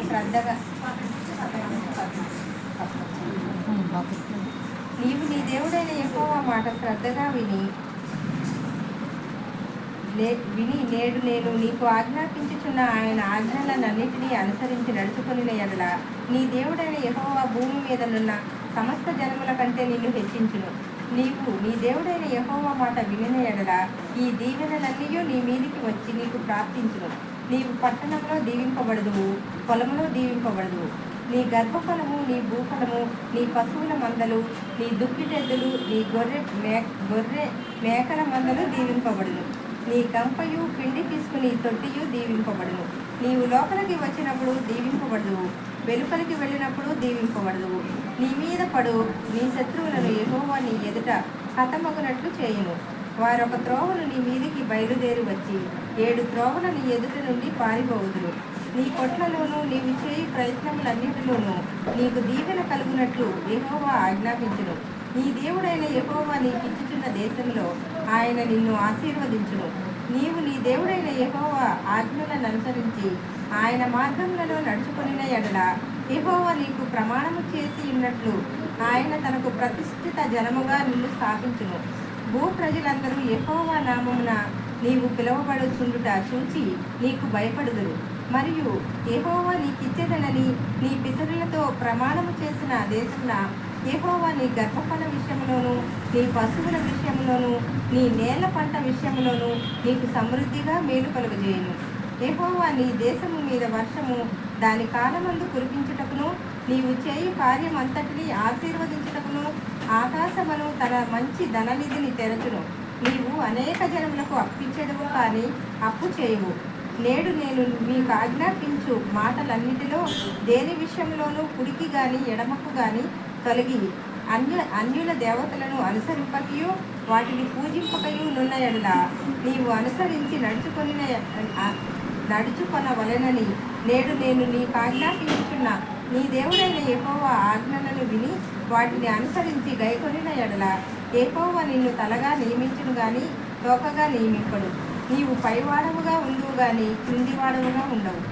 శ్రద్ధగా నీవు నీ దేవుడైన యెహోవా మాట శ్రద్ధగా విని నేడు నేను నీకు ఆజ్ఞాపించుచున్న ఆయన ఆజ్ఞలన్నింటినీ అనుసరించి నడుచుకొనిన ఎడల నీ దేవుడైన యెహోవా భూమి మీదనున్న సమస్త జనముల కంటే నిన్ను హెచ్చించును. నీవు నీ దేవుడైన యెహోవా మాట వినిన ఎడల ఈ దీవెనలన్నీ నీ మీదికి వచ్చి నీకు ప్రార్థించును. నీవు పట్టణంలో దీవింపబడదువు, పొలములో దీవింపబడదువు. నీ గర్భఫలము, నీ భూఫలము, నీ పశువుల మందలు, నీ దుక్కిటెద్దులు, నీ గొర్రె మేకల మందలు దీవింపబడును. నీ కంపయు పిండి తీసుకుని తొట్టియు దీవింపబడును. నీవు లోపలికి వచ్చినప్పుడు దీవింపబడదువు, వెలుపలికి వెళ్ళినప్పుడు దీవింపబడదువు. నీ మీద పడు నీ శత్రువులను యెహోవా నీ ఎదుట హతమగునట్లు చేయును. వారొక త్రోవను నీ మీదికి బయలుదేరి వచ్చి 7 త్రోవల నీ ఎదుట నుండి పారిపోవుదురు. నీ కొట్లలోనూ నీవు చేయి ప్రయత్నములన్నిటిలోనూ నీకు దీవెన కలుగునట్లు యెహోవా ఆజ్ఞాపించును. నీ దేవుడైన యెహోవా నీకిచ్చుచున్న దేశంలో ఆయన నిన్ను ఆశీర్వదించును. నీవు నీ దేవుడైన యెహోవా ఆజ్ఞలను అనుసరించి ఆయన మార్గములలో నడుచుకొనిన ఎడల యెహోవా నీకు ప్రమాణము చేసి ఉన్నట్లు ఆయన తనకు ప్రతిష్ఠిత జనముగా నిన్ను స్థాపించును. భూ ప్రజలందరూ యెహోవా నామమున నీవు పిలువబడుచుండుట చూచి నీకు భయపడుదురు. మరియు యెహోవా నీకిచ్చేదనని నీ పితరులతో ప్రమాణము చేసిన దేశమున యెహోవా నీ గర్భఫల విషయంలోనూ, నీ పశువుల విషయంలోనూ, నీ నేల పంట విషయంలోనూ నీకు సమృద్ధిగా మేలు కలుగజేయును. యెహోవా నీ దేశము మీద వర్షము దాని కాలమందు కురిపించుటకును, నీవు చేయు కార్యమంతటినీ ఆశీర్వదించుటకును ఆకాశమును తన మంచి ధననిధిని తెరచును. నీవు అనేక జనములకు అప్పిచ్చెదవు, కానీ అప్పు చేయవు. నేడు నేను మీకు ఆజ్ఞాపించు మాటలన్నిటిలో దేని విషయంలోనూ కుడికి గాని ఎడమకు గాని తొలగి అన్యుల దేవతలను అనుసరింపకయు వాటిని పూజింపకయు నున్న ఎడల నీవు అనుసరించి నడుచుకొనవలెనని నేడు నేను నీకు ఆజ్ఞాపించుచున్న నీ దేవుడైన యెహోవా ఆజ్ఞలను విని వాటిని అనుసరించి గైకొనిన ఎడల యెహోవా నిన్ను తలగా నియమించును గాని తోకగా నియమింపడు. నీవు పైవాడవుగా ఉండువు గాని క్రిందివాడవుగా ఉండవు.